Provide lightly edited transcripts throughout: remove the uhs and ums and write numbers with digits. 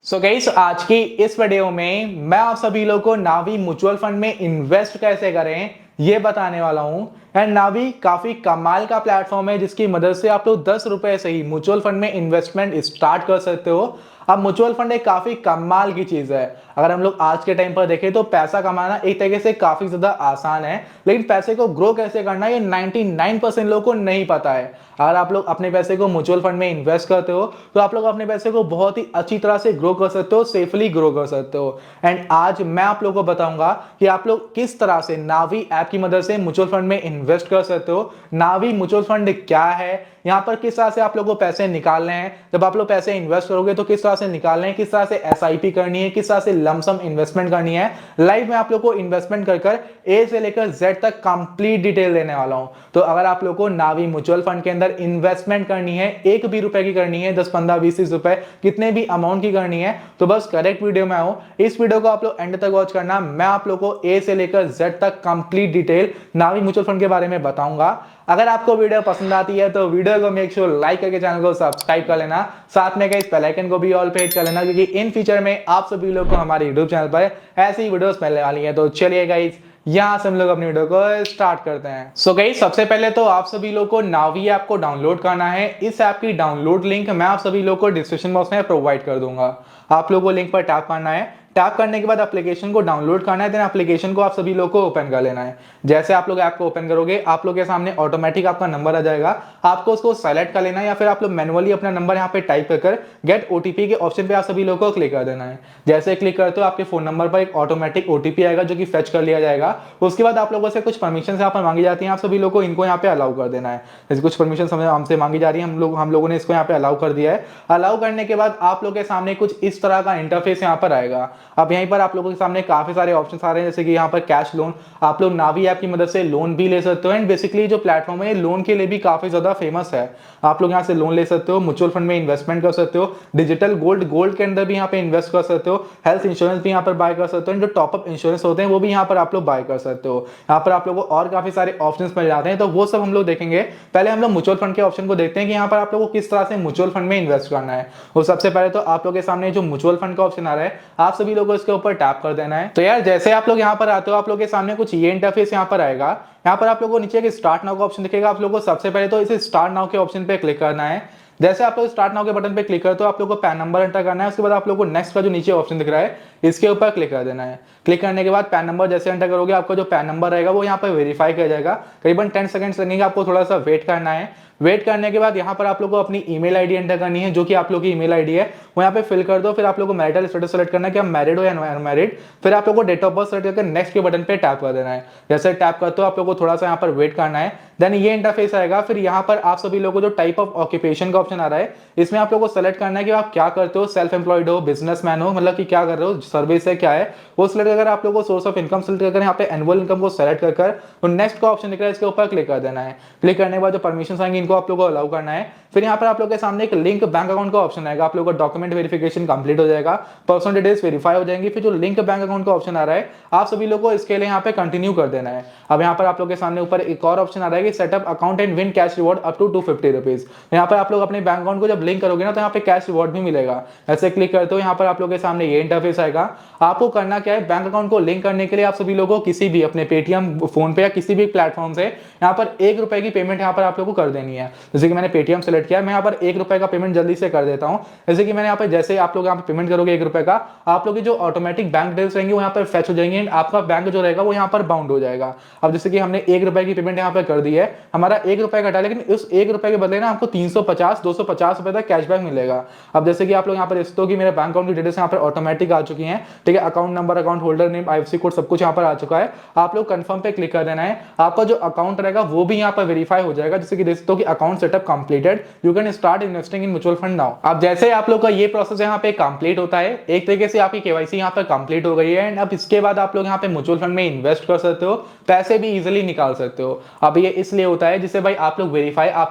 So guys आज की इस वीडियो में मैं आप सभी लोगों को नावी म्यूचुअल फंड में इन्वेस्ट कैसे करें ये बताने वाला हूं। एंड नावी काफी कमाल का प्लेटफॉर्म है जिसकी मदद से आप लोग 10 रुपए से ही म्यूचुअल फंड में इन्वेस्टमेंट स्टार्ट कर सकते हो। अब म्यूचुअल फंड एक काफी कमाल की चीज है। अगर हम लोग आज के टाइम पर देखें तो पैसा कमाना एक तरीके से काफी ज्यादा आसान है, लेकिन पैसे को ग्रो कैसे करना है ये 99% लोगों को नहीं पता है। अगर आप लोग अपने पैसे को म्यूचुअल फंड में इन्वेस्ट करते हो तो आप लोग अपने पैसे को बहुत ही अच्छी तरह से ग्रो कर सकते हो, सेफली ग्रो कर सकते हो। एंड आज मैं आप लोगों को बताऊंगा कि आप लोग किस तरह से नावी ऐप की मदद से म्यूचुअल फंड में इन्वेस्ट कर सकते हो। नावी म्यूचुअल फंड क्या है, यहाँ पर किस तरह से आप लोगों को पैसे निकालने हैं, जब आप लोग पैसे इन्वेस्ट करोगे तो किस तरह से निकालने हैं, किस तरह से एसआईपी करनी है, किस तरह से लमसम इन्वेस्टमेंट करनी है। लाइव में आप लोग को इन्वेस्टमेंट कर ए से लेकर जेड तक कंप्लीट डिटेल देने वाला हूं। तो अगर आप लोग को नावी म्यूचुअल फंड के अंदर इन्वेस्टमेंट करनी है, एक भी रुपए की करनी है, 10 15 20 30 रुपए कितने भी अमाउंट की करनी है, तो बस करेक्ट वीडियो में आओ। इस वीडियो को आप लोग एंड तक वॉच करना। मैं आप लोग को ए से लेकर जेड तक कंप्लीट डिटेल नावी म्यूचुअल फंड के बारे में बताऊंगा। अगर आपको वीडियो पसंद आती है तो वीडियो को मेक श्योर लाइक करके चैनल को सब्सक्राइब कर लेना, साथ में गाइस बेल आइकन को भी ऑल पे हिट कर लेना, क्योंकि इन फ्यूचर में आप सभी लोग को हमारे यूट्यूब चैनल पर ऐसी वीडियोस मिलने वाली है। तो चलिए गाइस यहां से हम लोग अपनी वीडियो को स्टार्ट करते हैं। सो गाइस सबसे पहले तो आप सभी लोग को नावी ऐप को डाउनलोड करना है। इस ऐप की डाउनलोड लिंक मैं आप सभी लोग को डिस्क्रिप्शन बॉक्स में प्रोवाइड कर दूंगा। आप लोगों को लिंक पर टैप करना है। टैप करने के बाद एप्लीकेशन को डाउनलोड करना है, देन एप्लीकेशन को आप सभी लोग को ओपन कर लेना है। जैसे आप लोग ऐप को ओपन करोगे आप लोग के सामने ऑटोमेटिक आपका नंबर आ जाएगा। आपको उसको सेलेक्ट कर लेना है या फिर आप लोग मैनुअली अपना नंबर यहाँ पे टाइप कर गेट ओटीपी के ऑप्शन पे आप सभी लोग को क्लिक कर देना है। जैसे क्लिक करते हो आपके फोन नंबर पर एक ऑटोमेटिक ओटीपी आएगा जो कि फेच कर लिया जाएगा। उसके बाद आप लोगों से कुछ परमिशन यहाँ पर मांगी जाती है, आप सभी लोग को इनको यहाँ पे अलाउ कर देना है। जैसे कुछ परमिशन हमसे मांगी जा रही है, हम लोगों ने इसको यहाँ पे अलाउ कर दिया है। अलाउ करने के बाद आप लोग के सामने कुछ इस तरह का इंटरफेस यहाँ पर आएगा। अब यहीं पर आप लोगों के सामने काफी सारे ऑप्शन आ रहे हैं, जैसे कि यहाँ पर कैश लोन, आप लोग नावी ऐप की मदद से लोन भी ले सकते हो। एंड बेसिकली जो प्लेटफॉर्म है लोन के लिए भी काफी ज्यादा फेमस है। आप लोग यहाँ से लोन ले सकते हो, म्यूचुअल फंड में इन्वेस्टमेंट कर सकते हो, डिजिटल गोल्ड के अंदर भी यहाँ पे इन्वेस्ट कर सकते हो, हेल्थ इंश्योरेंस भी यहाँ पर बाय कर सकते हो, जो टॉपअप इंश्योरेंस होते हैं वो भी यहाँ पर आप लोग बाय कर सकते हो। यहाँ पर आप लोगों को और काफी सारे ऑप्शन मिल जाते हैं, तो वो सब हम लोग देखेंगे। पहले हम लोग म्यूचुअल फंड के ऑप्शन को देखते हैं कि यहाँ पर आप लोगों को किस तरह से म्यूचुअल फंड में इन्वेस्ट करना है। और सबसे पहले तो आप लोग के सामने जो म्यूचुअल फंड का ऑप्शन आ रहा है आप सभी लोगों को इसके ऊपर टैप कर देना है। तो यार जैसे आप लोग यहाँ पर आते हो आप लोग के सामने कुछ ये इंटरफेस यहाँ पर आएगा। यहाँ पर आप लोगों को नीचे एक स्टार्ट नाउ का ऑप्शन दिखेगा। आप लोगों को सबसे पहले तो इसे स्टार्ट नाउ के ऑप्शन पे क्लिक करना है। जैसे आप लोग स्टार्ट नाउ के बटन पे क्लिक करते हो आप लोगों को पैन नंबर एंटर करना है। उसके बाद आप लोगों को नेक्स्ट का जो नीचे ऑप्शन दिख रहा है इसके ऊपर क्लिक कर देना है। क्लिक करने के बाद पैन नंबर जैसे एंटर करोगे आपका जो पैन नंबर रहेगा वो यहाँ पर वेरीफाई किया जाएगा। करीबन 10 सेकंड्स लगेंगे, आपको थोड़ा सा वेट करना है। वेट करने के बाद यहाँ पर आप लोगों को अपनी ईमेल आईडी एंटर करनी है, जो कि आप लोग की ईमेल आईडी है वो यहाँ पे फिल कर दो। फिर आप लोग को मैरिटल स्टेटस सेलेक्ट करना है कि आप मैरिड हो या अनमैरिड। फिर आप लोग को डेट ऑफ बर्थ सेलेक्ट करके नेक्स्ट के बटन पे टैप कर देना है। जैसे टैप करते हो आप लोग को थोड़ा सा यहाँ पर वेट करना है, देन ये इंटरफेस आएगा। फिर यहाँ पर आप सभी लोगों को जो टाइप ऑफ ऑक्यूपेशन का ऑप्शन आ रहा है इसमें आप लोग को सेलेक्ट करना है कि आप क्या करते हो, सेल्फ एम्प्लॉयड हो, बिजनेसमैन हो, मतलब कि क्या कर रहे हो, सर्विस है क्या है वो सिलेक्ट कर। आप लोग को सोर्स ऑफ इनकम सिलेक्ट कर यहाँ पे एनुअल इनकम को सेलेक्ट कर तो नेक्स्ट का ऑप्शन दिख रहा है इसके ऊपर क्लिक कर देना है। क्लिक करने के बाद जो परमिशन आएंगे इनको आप लोग को अलाउ करना है। फिर यहाँ पर आप लोग के सामने एक लिंक बैंक अकाउंट का ऑप्शन आएगा। आप लोग का डॉक्यूमेंट वेरिफिकेशन कंप्लीट हो जाएगा, पर्सनल डिटेल्स वेरीफाई हो जाएंगी। फिर जो लिंक बैंक अकाउंट का ऑप्शन आ रहा है आप सभी लोग को इसके लिए यहाँ पे कंटिन्यू कर देना है। अब यहाँ पर आप लोग के सामने ऊपर एक और ऑप्शन आ रहा है कि setup account and win cash reward up to 250 rupees. यहाँ पर आप लोग अपने बैंक अकाउंट को जब लिंक करोगे ना तो यहाँ पे कैश रिवॉर्ड भी मिलेगा। ऐसे क्लिक करते हो यहाँ पर आप लोग के सामने ये इंटरफेस आएगा। आपको करना क्या है, बैंक अकाउंट को लिंक करने के लिए आप सभी लोगों को किसी भी अपने पेटीएम, फोन पे या किसी भी प्लेटफॉर्म से यहाँ पर 1 रुपए की पेमेंट यहाँ पर आप लोग को कर देनी है। जैसे कि मैंने पेटीएम सेलेक्ट किया, मैं यहाँ पर 1 रुपए का पेमेंट जल्दी से कर देता हूँ। जैसे कि मैंने यहाँ पे जैसे आप लोग यहाँ पे पेमेंट करोगे 1 रुपए का, आप लोग की जो ऑटोमेटिक बैंक डिटेल्स रहेंगे वो यहाँ पर फेच हो जाएंगे एंड आपका बैंक जो रहेगा वो यहाँ पर बाउंड हो जाएगा। अब जैसे कि हमने 1 रुपए की पेमेंट यहाँ पे कर दी है, हमारा 1 रुपए घटा, लेकिन उस 1 रुपए के बदले ना आपको 350 250 रुपए तक कैशबैक मिलेगा। अब जैसे कि आप लोग यहाँ पर देख कि मेरे बैंक अकाउंट की डिटेल्स यहाँ पर ऑटोमेटिक आ चुकी हैं, ठीक है, account number, account holder name, IFSC code सब कुछ यहाँ पर आ चुका है। आप लोग कंफर्म पे क्लिक कर देना है। आपका जो अकाउंट रहेगा वो भी यहाँ पर वेरीफाई हो जाएगा, जैसे कि देख सकते हो कि account setup completed, you can start investing in mutual fund now. अब जैसे आप लोग का ये प्रोसेस यहाँ पे कंप्लीट होता है, एक तरीके से आपकी केवाईसी यहाँ पर कंप्लीट हो गई है एंड अब इसके बाद आप लोग यहाँ पे म्यूचुअल फंड में इन्वेस्ट कर सकते हो, पैसे भी इजीली निकाल सकते हो। अब ये इसलिए होता है जिससे भाई आप लोग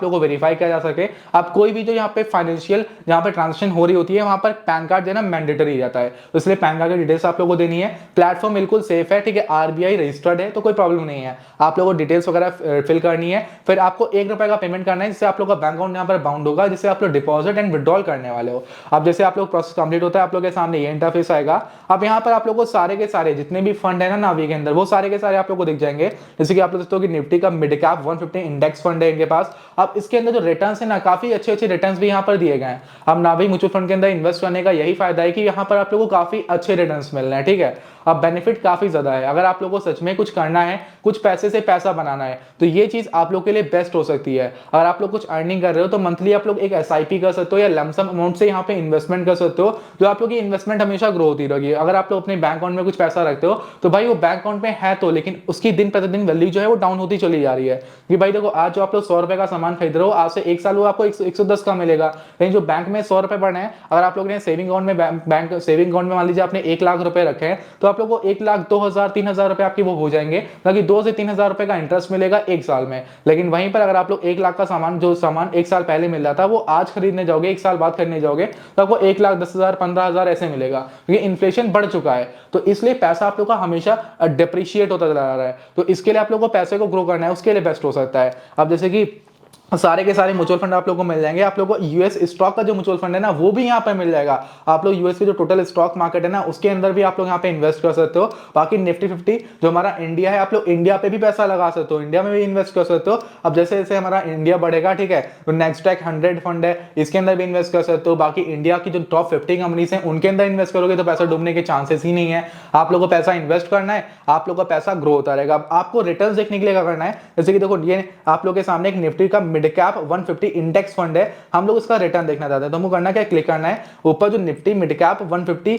को वेरीफाई किया जा सके। अब कोई भी जो यहाँ पे फाइनेंशियल यहाँ पे ट्रांजेक्शन हो रही होती है वहां पर पैन कार्ड देना मैंडेटरी रहता है, तो इसलिए पैन कार्ड की डिटेल्स आप लोगों को देनी है। प्लेटफॉर्म बिल्कुल सेफ है, ठीक है, आरबीआई रजिस्टर्ड है, तो कोई प्रॉब्लम नहीं है। आप लोगों को डिटेल्स वगैरह फिल करनी है। फिर आपको 1 रुपए का पेमेंट पेमेंट करना है जिससे आप लोग का बैंक अकाउंट यहाँ पर बाउंड होगा, जिससे आप लोग डिपॉजिट एंड विड्रॉल करने वाले हो। अब जैसे आप लोग प्रोसेस कंप्लीट होता है, आप लोग के सामने ये इंटरफेस आएगा। अब यहाँ पर आप लोग को सारे के सारे जितने भी फंड है ना नावी के अंदर, वो सारे के सारे आप लोग को दिख जाएंगे। जैसे कि आप लोग देखते हो कि निफ्टी का मिड कैप 150 इंडेक्स फंड है इनके पास। अब इसके अंदर जो रिटर्न है ना, काफी अच्छे अच्छे रिटर्न भी यहाँ पर दिए गए हैं। अब नावी म्यूचुअल फंड के अंदर इन्वेस्ट करने का यही फायदा है कि यहाँ पर आप लोग को काफी अच्छे रिटर्न मिल रहे हैं, ठीक है। अब बेनिफिट काफी ज्यादा है। अगर आप लोगों को सच में कुछ करना है, कुछ पैसे से पैसा बनाना है, तो ये चीज आप लोग के लिए बेस्ट हो सकती है। अगर आप लोग कुछ अर्निंग कर रहे हो तो मंथली आप लोग एक एसआईपी कर सकते हो या लमसम अमाउंट से यहाँ पे इन्वेस्टमेंट कर सकते हो, जो आप लोग की इन्वेस्टमेंट हमेशा ग्रो होती रहेगी। अगर आप लोग अपने बैंक अकाउंट में कुछ पैसा रखते हो तो भाई वो बैंक अकाउंट में है तो, लेकिन उसकी दिन प्रतिदिन वैल्यू जो है वो डाउन होती चली जा रही है। कि भाई देखो, आज जो आप लोग 100 रुपए का सामान खरीद रहे हो, आज से 1 साल वो आपको 110 का मिलेगा। लेकिन जो बैंक में 100 रुपए पड़े हैं, अगर आप लोग ने सेविंग अकाउंट में बैंक सेविंग अकाउंट में मान लीजिए आपने 1 लाख रुपए रखे हैं, तो आप लोग को 1 लाख 2,000 3,000 रुपए आपके वो हो जाएंगे, ताकि 2 से 3,000 रुपए का इंटरेस्ट मिलेगा 1 साल में। लेकिन वहीं पर अगर आप लोग 1 लाख का सामान, जो सामान 1 साल पहले मिल रहा था, वो आज खरीदने जाओगे, 1 साल बाद खरीदने जाओगे, तो आपको 1 लाख 10,000 15,000 ऐसे मिलेगा, क्योंकि इन्फ्लेशन बढ़ चुका है। तो इसलिए पैसा आप लोग का हमेशा डिप्रिशिएट होता चला रहा है। तो इसके लिए आप लोग को पैसे को ग्रो करना है, उसके लिए बेस्ट हो सकता है। अब जैसे कि सारे के सारे म्यूचुअल फंड आप लोगों को मिल जाएंगे। आप लोगों को यूएस स्टॉक का जो म्यूचुअल फंड है ना, वो भी यहाँ पे मिल जाएगा। आप लोग यूएस के जो टोटल स्टॉक मार्केट है ना, उसके अंदर भी आप लोग यहाँ पे इन्वेस्ट कर सकते हो। बाकी निफ्टी 50 जो हमारा इंडिया है, आप लोग इंडिया पे भी पैसा लगा सकते हो, इंडिया में भी इन्वेस्ट कर सकते हो। अब जैसे जैसे हमारा इंडिया बढ़ेगा, ठीक है, तो नेस्डैक 100 फंड है, इसके अंदर भी इन्वेस्ट कर सकते हो। बाकी इंडिया की जो टॉप 50 कंपनीज है, उनके अंदर इन्वेस्ट करोगे तो पैसा डूबने के चांसेस ही नहीं है। आप लोग को पैसा इन्वेस्ट करना है, आप लोग का पैसा ग्रो होता रहेगा। अब आपको रिटर्न देखने के लिए क्या करना है, जैसे कि देखो, ये आप लोग के सामने एक निफ्टी का मिड कैप 150 इंडेक्स फंड है। हम लोग इसका रिटर्न देखना चाहते हैं, तो हमको करना क्या, क्लिक करना है ऊपर जो Nifty mid cap 150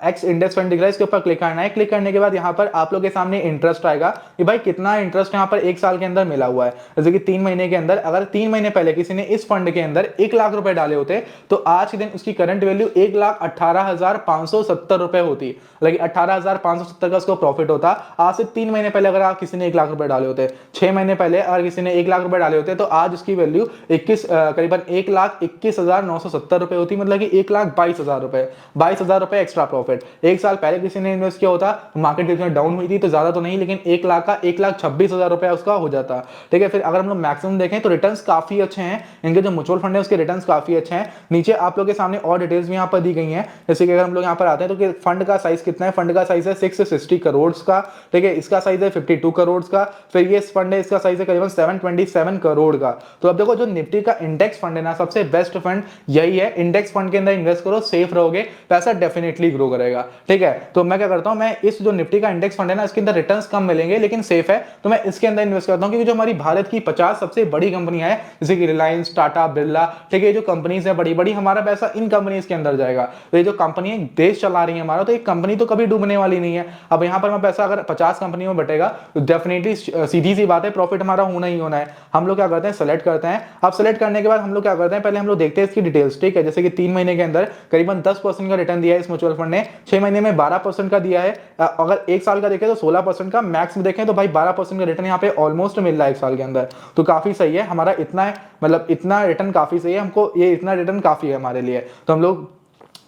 x index fund दिख रहा है, इसके ऊपर क्लिक करना है। क्लिक करने के बाद यहाँ पर आप लोग के सामने इंटरेस्ट आएगा कि भाई कितना इंटरेस्ट यहाँ पर 1 साल के अंदर मिला हुआ है। जैसे कि 3 महीने के अंदर, अगर 3 महीने पहले किसी ने इस फंड के अंदर 1 लाख रुपए डाले होते, तो आज के दिन उसकी करंट वैल्यू 1,18,570 रुपए होती। लेकिन 18,570 का उसको प्रॉफिट होता। आज से 3 महीने पहले अगर आप किसी ने 1 लाख रुपए डाले होते, 6 महीने पहले अगर किसी ने 1 लाख रुपए डाले होते, तो आज उसकी वैल्यू करीबन 1,21,970 रुपए होती। मतलब कि 1,22,000 रुपए, 22,000 रुपए एक्स्ट्रा प्रॉफिट। 1 साल पहले किसी ने इन्वेस्ट किया होता, मार्केट कितना डाउन हुई थी, तो ज्यादा तो नहीं, लेकिन 1 लाख का 1,26,000 रुपए उसका हो जाता। ठीक है, फिर अगर हम लोग मैक्सिमम देखें तो रिटर्न्स काफी अच्छे हैं। इनके जो म्यूचुअल फंड है उसके रिटर्न्स काफी अच्छे हैं। नीचे आप लोग के सामने और डिटेल्स भी यहाँ पर दी गई हैं। जैसे कि अगर हम लोग यहाँ पर आते हैं तो फंड का साइज कितना है, फंड का साइज है 660 करोड़ का। ठीक है, इसका साइज है 52 करोड़ का। फिर ये फंड है, इसका साइज है करीबन 727 करोड़ का। तो अब देखो, जो निफ्टी का इंडेक्स फंड है ना, सबसे बेस्ट फंड यही है। इंडेक्स फंड के अंदर इन्वेस्ट करो, सेफ रहोगे, पैसा डेफिनेटली ग्रो करेगा। ठीक है, तो मैं क्या करता हूं, मैं इस जो निफ्टी का इंडेक्स फंड है ना, इसके अंदर रिटर्न्स कम मिलेंगे लेकिन सेफ है, तो मैं इसके अंदर इन्वेस्ट करता हूं। क्योंकि जो हमारी भारत की 50 सबसे बड़ी कंपनियां हैं, जैसे कि रिलायंस, टाटा, बिरला, ठीक है, जो कंपनीज है बड़ी बड़ी, हमारा पैसा इन कंपनीज के अंदर जाएगा। तो ये जो कंपनी है देश चला रही है हमारा, तो एक कंपनी तो कभी डूबने वाली नहीं है। अब यहाँ पर मैं पैसा अगर 50 कंपनियों में बटेगा, तो डेफिनेटली सीधी सी बात है, प्रॉफिट हमारा होना ही होना है। हम लोग क्या करते हैं, सेलेक्ट करते हैं। अब सेलेक्ट करने के बाद हम लोग क्या करते हैं, पहले हम लोग देखते हैं इसकी डिटेल्स। ठीक है, जैसे कि 3 महीने के अंदर करीबन 10% का रिटर्न दिया है इस म्यूचुअल फंड ने, 6 महीने में 12% का दिया है। अगर 1 साल का देखें तो 16% का, मैक्स में देखें तो भाई 12% का रिटर्न यहाँ पे ऑलमोस्ट मिल रहा है 1 साल के अंदर। तो काफी सही है हमारा, इतना है, मतलब इतना रिटर्न काफी सही है हमको, ये इतना रिटर्न काफी है हमारे लिए। तो हम लोग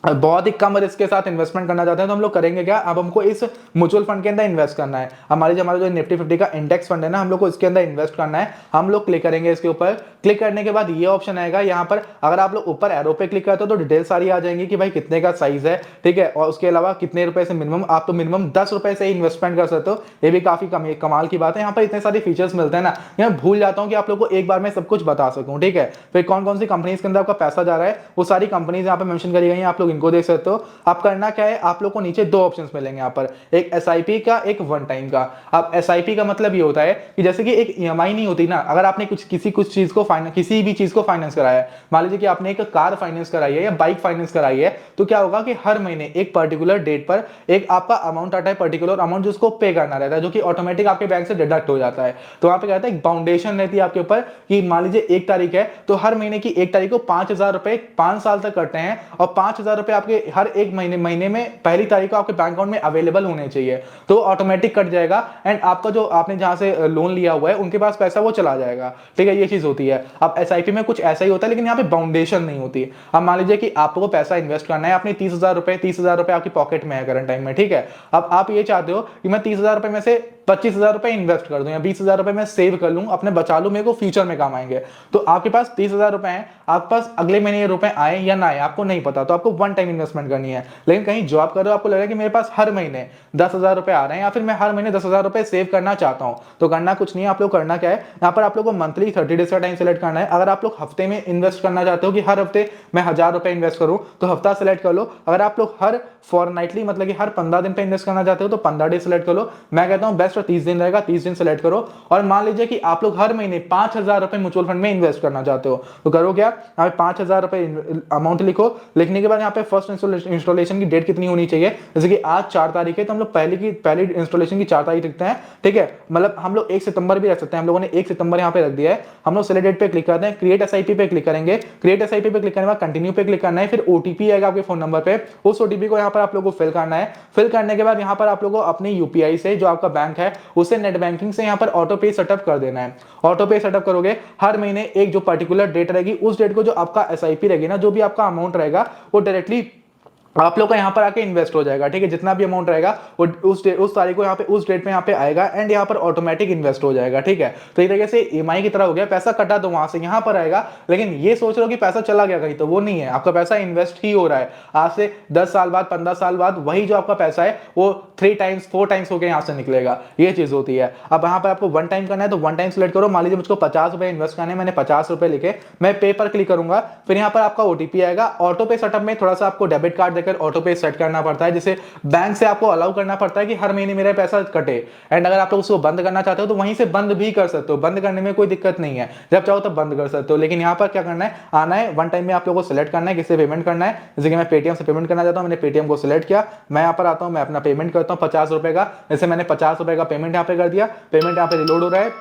बहुत ही कम रिस्क के साथ इन्वेस्टमेंट करना चाहते हैं, तो हम लोग करेंगे क्या, अब हमको इस म्यूचुअल फंड के अंदर इन्वेस्ट करना है। हमारा जो निफ्टी 50 का इंडेक्स फंड है ना, हम लोग को इसके अंदर इन्वेस्ट करना है। हम लोग क्लिक करेंगे इसके ऊपर। क्लिक करने के बाद ये ऑप्शन आएगा यहाँ पर। अगर आप लोग ऊपर एरो पे क्लिक करते हो तो डिटेल सारी आ जाएंगी कि भाई कितने का साइज है, ठीक है, और उसके अलावा कितने रुपए से मिनिमम, आप तो मिनिमम 10 रुपए से इन्वेस्टमेंट कर सकते हो। ये भी काफी कमाल की बात है। यहाँ पर इतने सारे फीचर्स मिलते हैं ना, मैं भूल जाता हूँ कि आप लोग को एक बार में सब कुछ बता सकूँ। ठीक है, फिर कौन कौन सी कंपनीज के अंदर आपका पैसा जा रहा है, वो सारी कंपनीज यहाँ पे मेंशन करी गई हैं, आप लोग इनको देख सकते हो। आप करना क्या है, आप लोग को नीचे 2 ऑप्शंस मिलेंगे यहाँ पर, एक एसआईपी का, एक वन टाइम का। अब एसआईपी का मतलब ये होता है कि जैसे कि एक ईएमआई नहीं होती ना, अगर आपने कुछ चीज को किसी भी चीज को फाइनेंस कराया है, मान लीजिए कि आपने एक कार फाइनेंस कराई है या बाइक फाइनेंस कराई है, तो क्या होगा कि हर महीने एक पर्टिकुलर डेट पर एक आपका अमाउंट आता है, पर्टिकुलर अमाउंट जिसको पे करना रहता है, जो कि ऑटोमेटिक आपके बैंक से डिडक्ट हो जाता है। तो वहां पे कहता है एक बाउंडेशन रहती है आपके ऊपर कि मान लीजिए 1 तारीख है, तो हर महीने की 1 तारीख को 5,000 रुपए 5 साल तक कटते हैं, और 5,000 रुपए आपके हर एक महीने में पहली तारीख को आपके बैंक अकाउंट में अवेलेबल होने चाहिए, तो ऑटोमेटिक कट जाएगा। एंड आपका जो आपने जहां से लोन लिया हुआ है उनके पास पैसा वो चला जाएगा। ठीक है, ये चीज होती है। अब एसआईपी में कुछ ऐसा ही होता है, लेकिन यहाँ पे बाउंडेशन नहीं होती। अब मान लीजिए कि आपको पैसा इन्वेस्ट करना है, आपने 30,000 रुपए आपकी पॉकेट में है करंट टाइम में। ठीक है, अब आप ये चाहते हो कि मैं 30,000 रुपए में से 25,000 रुपए इन्वेस्ट कर दूं या 20,000 रुपए मैं सेव कर लूं, अपने बचा लूं, मेरे को फ्यूचर में काम आएंगे। तो आपके पास 30,000 रुपए हैं, आपके पास अगले महीने ये रुपए आए या ना आए आपको नहीं पता, तो आपको वन टाइम इन्वेस्टमेंट करनी है। लेकिन कहीं जॉब कर रहे हो, आपको लग रहा है कि मेरे पास हर महीने 10,000 रुपए आ रहे हैं या फिर मैं हर महीने 10,000 रुपए सेव करना चाहता हूं, तो करना कुछ नहीं है। आप लोग करना क्या है, यहाँ पर आप लोग को मंथली 30 डेज का टाइम सेलेक्ट करना है। अगर आप लोग हफ्ते में इन्वेस्ट करना चाहते हो कि हर हफ्ते मैं 1,000 रुपए इन्वेस्ट करूं, तो हफ्ता सेलेक्ट कर लो। अगर आप लोग हर फॉरनाइटली मतलब कि हर 15 दिन पे इन्वेस्ट करना चाहते हो तो 15 डे सेलेक्ट कर लो। मैं कहता हूं बेस्ट 30 दिन रहेगा, 30 दिन सेलेक्ट करो। और मान लीजिए कि आप लोग हर महीने 5,000 रुपए म्यूचुअल फंड में इन्वेस्ट करना चाहते हो, तो करो क्या, यहाँ पे 5,000 रुपए अमाउंट लिखो। लिखने के बाद यहाँ पे फर्स्ट इंस्टॉलेशन की डेट कितनी होनी चाहिए, जैसे कि आज 4 तारीख है तो हम लोग पहली इंस्टॉलेशन की 4 तारीख लिखते हैं, ठीक है। मतलब हम लोग 1 सितंबर भी रख सकते हैं, हम लोगों ने 1 सितंबर यहाँ पे रख दिया है। हम लोग सेलेक्ट डेट पे क्लिक करते हैं, क्रिएट एसआईपी पे क्लिक करेंगे। क्रिएट एसआईपी पे क्लिक करने के बाद कंटिन्यू पे क्लिक करना है, फिर ओटीपी आएगा आपके फोन नंबर पे, उस ओटीपी को यहाँ पर आप लोगों को फिल करना है। फिल करने के बाद यहाँ पर आप लोगों को अपनी यूपीआई से, जो आपका बैंक है उससे नेट बैंकिंग से यहाँ पर ऑटो पे सेटअप कर देना है। ऑटो पे सेटअप करोगे, हर महीने एक जो पर्टिकुलर डेट रहेगी उस डेट को जो आपका एसआईपी रहेगी ना, जो भी आपका अमाउंट रहेगा वो डायरेक्टली आप लोग का यहाँ पर आके इन्वेस्ट हो जाएगा, ठीक है। जितना भी अमाउंट रहेगा वो उस तारीख को यहाँ पे उस डेट में यहाँ पे आएगा एंड यहाँ पर ऑटोमेटिक इन्वेस्ट हो जाएगा, ठीक है। तो इस तरीके से ईएमआई की तरह हो गया, पैसा कटा तो वहां से यहाँ पर आएगा। लेकिन ये सोच रहे हो कि पैसा चला गया कहीं, तो वो नहीं है, आपका पैसा इन्वेस्ट ही हो रहा है। आज से 10 साल बाद 15 साल बाद वही जो आपका पैसा है वो 3 टाइम्स 4 टाइम्स होकर यहाँ से निकलेगा, ये चीज होती है। अब यहाँ पर आपको वन टाइम करना है तो वन टाइम सेलेक्ट करो। मान लीजिए मुझको 50 रुपए इन्वेस्ट करने, मैंने 50 रुपए लिखे, मैं पे पर क्लिक करूंगा, फिर यहाँ पर आपका ओटीपी आएगा। ऑटो पे सेटअप में थोड़ा सा आपको डेबिट कार्ड देकर ऑटो पे सेट करना पड़ता है, जिसे बैंक से आपको अलाउ करना पड़ता है कि हर महीने मेरा पैसा कटे। एंड अगर आप लोग उसको बंद करना चाहते हो तो वहीं से बंद भी कर सकते हो, बंद करने में कोई दिक्कत नहीं है, जब चाहो तब बंद कर सकते हो। लेकिन यहाँ पर क्या करना है, आना है वन टाइम में आप लोगों को सिलेक्ट करना है किससे पेमेंट करना है। जैसे कि मैं पेटीएम से पेमेंट करना चाहता हूँ, मैंने पेटीएम को सिलेक्ट किया, मैं यहाँ पर आता हूँ, मैं अपना पेमेंट करता हूँ 50 रुपए का। जैसे मैंने 50 रुपए का पेमेंट यहाँ पे कर दिया, पेमेंट यहाँ पे रिलोड हो रहा है,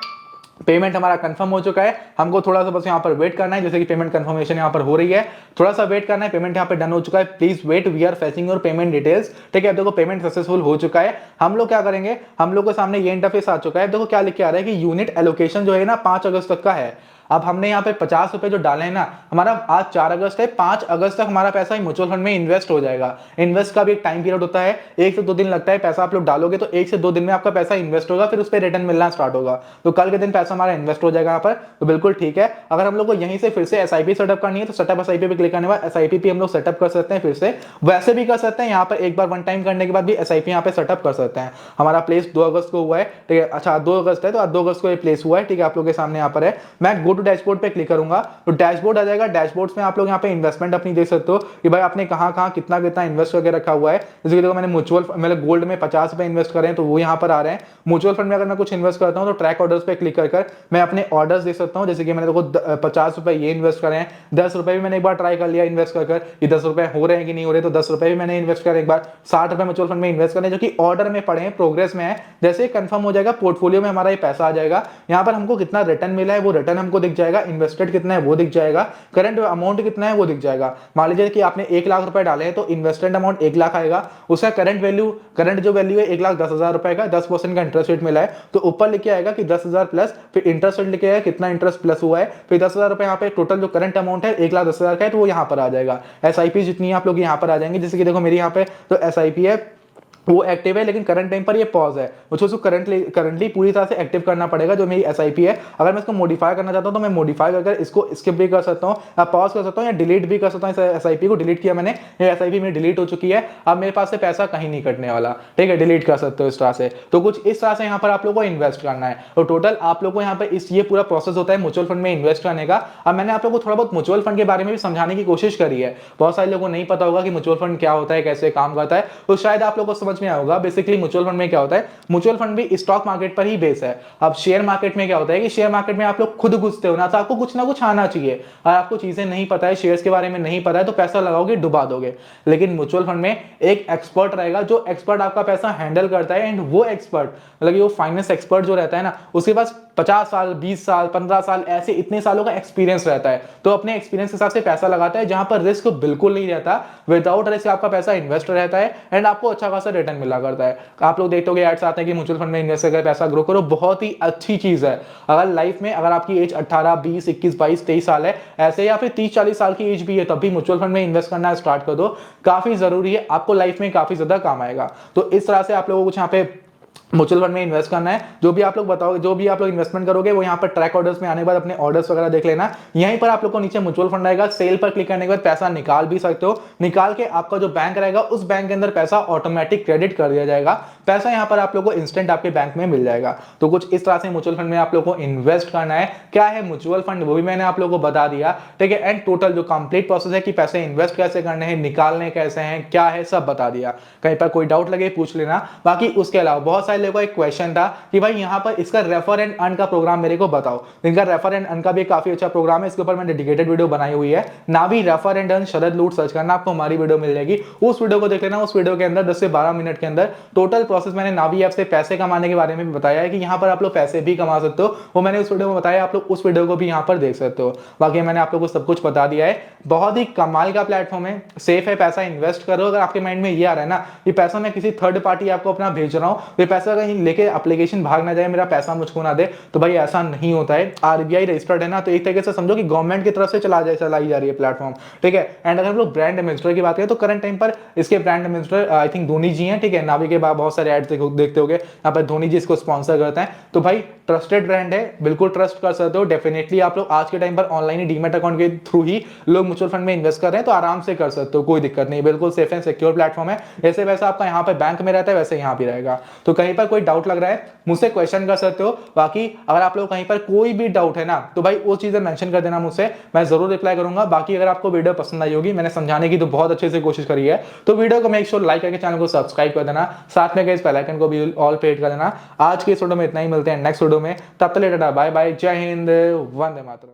पेमेंट हमारा कंफर्म हो चुका है। हमको थोड़ा सा बस यहाँ पर वेट करना है, जैसे कि पेमेंट कंफर्मेशन यहाँ पर हो रही है, थोड़ा सा वेट करना है। पेमेंट यहाँ पे डन हो चुका है, please wait, we are fetching your payment details, ठीक है। देखो पेमेंट सक्सेसफुल हो चुका है। हम लोग क्या करेंगे, हम लोग के सामने ये इंटरफेस आ चुका है। देखो क्या लिख के आ रहा है कि यूनिट एलोकेशन जो है ना 5 अगस्त तक का है। अब हमने यहाँ पे 50 रुपए जो डाले हैं ना, हमारा आज 4 अगस्त है, 5 अगस्त तक हमारा पैसा म्यूचुअल फंड में इन्वेस्ट हो जाएगा। इन्वेस्ट का भी एक टाइम पीरियड होता है, 1 से 2 दिन लगता है। पैसा आप लोग डालोगे तो 1 से 2 दिन में आपका पैसा इन्वेस्ट होगा, फिर उस पर रिटर्न मिलना स्टार्ट होगा। तो कल के दिन पैसा हमारा इन्वेस्ट हो जाएगा यहाँ पर, तो बिल्कुल ठीक है। अगर हम लोग को यहीं से फिर से एसआईपी सेटअप करनी है तो सेटअप एसआईपी पे क्लिक करने के बाद एसआईपी हम लोग सेटअप कर सकते हैं, फिर से वैसे भी कर सकते हैं। यहाँ पर एक बार वन टाइम करने के बाद भी एसआईपी यहाँ पे सेटअप कर सकते हैं। हमारा प्लेस 2 अगस्त को हुआ है, ठीक है। अच्छा 2 अगस्त है तो 2 अगस्त को ये प्लेस हुआ है, ठीक है। आप लोग के सामने यहाँ पर है, मैं गो टू डैशबोर्ड पे क्लिक करूंगा तो डैशबोर्ड आ जाएगा। डैशबोर्ड में आप लोग यहाँ पे इन्वेस्टमेंट अपनी देख सकते हो कि भाई आपने कहां कितना कितना इन्वेस्ट करके रखा हुआ है। जैसे कि देखो मैंने मतलब गोल्ड में 50 रुपए इन्वेस्ट करे हैं तो वो यहाँ पर आ रहे हैं। म्यूचुअल फंड में अगर मैं कुछ इन्वेस्ट करता हूँ तो ट्रैक ऑर्डर्स पे क्लिक कर मैं अपने ऑर्डर्स देख सकता हूँ। जैसे कि मैंने देखो 50 रुपए ये इन्वेस्ट करे हैं, 10 रुपए भी मैंने एक बार ट्राई कर लिया इन्वेस्ट कर ये 10 रुपए हो रहे हैं कि नहीं हो रहे, तो 10 रुपए भी मैंने इन्वेस्ट करे एक बार। 60 रुपए म्यूचुअल फंड में इन्वेस्ट करने जो कि ऑर्डर में पड़े हैं, प्रोग्रेस में है। जैसे कंफर्म हो जाएगा पोर्टफोलियो में हमारा ये पैसा आ जाएगा। यहाँ पर हमको कितना रिटर्न मिला है वो रिटर्न हमको दिख जाएगा, इन्वेस्टेड कितना है वो दिख जाएगा, करंट अमाउंट कितना है वो दिख जाएगा। मान लीजिए कि आपने 1 लाख रुपए डाले हैं तो इन्वेस्टमेंट अमाउंट 1 लाख आएगा, उसका करंट जो वैल्यू है 1,10,000 रुपए का, 10% का इंटरेस्ट रेट मिला है तो ऊपर लिखे आएगा कि 10,000 प्लस, फिर इंटरेस्ट रेट लिखे आएगा कितना इंटरेस्ट प्लस हुआ है, फिर 10,000 रुपए यहाँ पे टोटल जो करंट अमाउंट है 1,10,000 का है तो वो यहाँ पर आ जाएगा। एसआईपी जितनी आप लोग यहाँ पर आ जाएंगे, जैसे कि देखो मेरी यहाँ पे तो एसआईपी है वो एक्टिव है, लेकिन करंट टाइम पर ये पॉज है, मुझे उसको करंटली पूरी तरह से एक्टिव करना पड़ेगा जो मेरी एसआईपी है। अगर मैं इसको मॉडिफाई करना चाहता हूं तो मैं मॉडिफाई करके इसको स्किप भी कर सकता हूं, पॉज कर सकता हूं या डिलीट भी कर सकता हूं। एसआईपी को डिलीट किया मैंने, ये एसआईपी मेरी डिलीट हो चुकी है, अब मेरे पास से पैसा कहीं नहीं कटने वाला, ठीक है। डिलीट कर सकते हो इस तरह से। तो कुछ इस तरह से यहाँ पर आप लोगों को इन्वेस्ट करना है। तो टोटल आप लोग को यहाँ पर ये पूरा प्रोसेस होता है म्यूचुअल फंड में इन्वेस्ट करने का। अब मैंने आप लोगों को थोड़ा बहुत म्यूचुअल फंड के बारे में भी समझाने की कोशिश करी है। बहुत सारे लोगों को नहीं पता होगा कि म्यूचुअल फंड क्या होता है, कैसे काम करता है, तो शायद आप लोगों को समझ में आएगा। बेसिकली म्यूचुअल फंड में क्या होता है, म्यूचुअल फंड भी स्टॉक मार्केट पर ही बेस है। अब शेयर मार्केट में क्या होता है कि शेयर मार्केट में आप लोग खुद घुसते हो ना, तो आपको कुछ ना कुछ आना चाहिए। अगर आपको चीजें नहीं पता है, शेयर्स के बारे में नहीं पता है तो पैसा लगाओगे डुबा दोगे। लेकिन म्यूचुअल फंड में एक एक्सपर्ट रहेगा, जो एक्सपर्ट आपका पैसा हैंडल करता है। एंड वो एक्सपर्ट मतलब वो फाइनेंस एक्सपर्ट जो रहता है ना, उसके पास 50 साल 20 साल 15 साल ऐसे इतने सालों का एक्सपीरियंस रहता है। तो अपने एक्सपीरियंस के हिसाब से पैसा लगाता है, जहां पर रिस्क बिल्कुल नहीं रहता। विदाउट रिस्क आपका पैसा इन्वेस्ट रहता है एंड आपको अच्छा खासा रिटर्न मिला करता है। आप लोग देखते हो एड्स आते हैं कि म्यूचुअल फंड में इन्वेस्ट करके पैसा ग्रो करो, बहुत ही अच्छी चीज है। अगर लाइफ में अगर आपकी एज 18 20 21 22 23 साल है ऐसे, या फिर 30 40 साल की एज भी है, तब भी म्यूचुअल फंड में इन्वेस्ट करना स्टार्ट कर दो, काफी जरूरी है, आपको लाइफ में काफी ज्यादा काम आएगा। तो इस तरह से आप लोगों को कुछ यहाँ पे म्यूचुअल फंड में इन्वेस्ट करना है, जो भी आप लोग बताओगे, जो भी आप लोग इन्वेस्टमेंट करोगे वो यहाँ पर ट्रैक ऑर्डर्स में आने के बाद अपने ऑर्डर्स वगैरह देख लेना। यहीं पर आप लोग को नीचे म्यूचुअल फंड आएगा, सेल पर क्लिक करने के बाद पैसा निकाल भी सकते हो। निकाल के आपका जो बैंक रहेगा उस बैंक के अंदर पैसा ऑटोमेटिक क्रेडिट कर दिया जाएगा। पैसा यहाँ पर आप लोग को इंस्टेंट आपके बैंक में मिल जाएगा। तो कुछ इस तरह से म्यूचुअल फंड में आप लोग को इन्वेस्ट करना है। क्या है म्यूचुअल फंड वो भी मैंने आप लोग को बता दिया, ठीक है। एंड टोटल जो कंप्लीट प्रोसेस है कि पैसे इन्वेस्ट कैसे करने हैं, निकालने कैसे हैं, क्या है, सब बता दिया। कहीं पर कोई डाउट लगे पूछ लेना। बाकी उसके अलावा बहुत सारे लोगों को एक क्वेश्चन था कि भाई यहाँ पर इसका रेफर एंड अर्न का प्रोग्राम मेरे को बताओ। इनका रेफर एंड अर्न का भी काफी अच्छा प्रोग्राम है, इसके ऊपर मैंने डेडिकेटेड वीडियो बनाई हुई है। नावी रेफर एंड अर्न शरद लूट सर्च करना, आपको हमारी वीडियो मिल जाएगी, उस वीडियो को देख लेना। उस वीडियो के अंदर 10 से 12 मिनट के अंदर टोटल प्रोसेस मैंने नावी ऐप से पैसे कमाने के बारे में भी बताया है कि यहाँ पर आप लोग पैसे भी कमा सकते हो। वो मैंने उस वीडियो में बताया, आप लोग उस वीडियो को भी यहाँ पर देख सकते हो। बाकी मैंने आप लोग को सब कुछ बता दिया है। बहुत ही कमाल का प्लेटफॉर्म है, सेफ है, पैसा इन्वेस्ट करो। अगर आपके माइंड में ये आ रहा है ना ये पैसा मैं किसी थर्ड पार्टी आपको अपना भेज रहा हूँ, ये पैसा कहीं लेके एप्लीकेशन भाग ना जाए, मेरा पैसा मुझको ना दे, तो भाई ऐसा नहीं होता है। आरबीआई रजिस्टर्ड है ना, तो एक तरीके से समझो कि गवर्नमेंट की तरफ से चलाई जा रही है प्लेटफॉर्म, ठीक है। एंड अगर हम लोग ब्रांड एम्बेसडर की बात करें तो करंट टाइम पर इसके brand ambassador I think Dhoni ji हैं, ठीक है। नावी के बाद बहुत सारे एड्स देखते होंगे, यहाँ पर धोनी जी इसको स्पॉन्सर करते हैं। तो भाई ट्रस्टेड ब्रांड है, बिल्कुल ट्रस्ट कर सकते हो। डेफिनेटली आप लोग आज के टाइम पर ऑनलाइन ही डीमैट अकाउंट के थ्रू ही लोग म्यूचुअल फंड में इन्वेस्ट कर रहे हैं, तो आराम से कर सकते हो, कोई दिक्कत नहीं, बिल्कुल सेफ एंड सिक्योर प्लेटफॉर्म है। जैसे वैसा आपका यहाँ पर बैंक में रहता है वैसे यहाँ भी रहेगा। तो कहीं पर कोई डाउट लग रहा है मुझसे क्वेश्चन कर सकते हो। बाकी अगर आप लोग कहीं पर कोई भी डाउट है ना तो भाई वो चीजें मेंशन कर देना मुझसे, मैं जरूर रिप्लाई करूंगा। बाकी अगर आपको वीडियो पसंद आई होगी, मैंने समझाने की तो बहुत अच्छे से कोशिश करी है, तो वीडियो को मेक श्योर लाइक करके चैनल को सब्सक्राइब कर देना, साथ में इस बेल आइकन को भी ऑल पे हिट कर देना। आज के इस वीडियो में इतना ही, मिलते हैं नेक्स्ट वीडियो में, तब तक बाय बाय, जय हिंद, वंदे मातरम।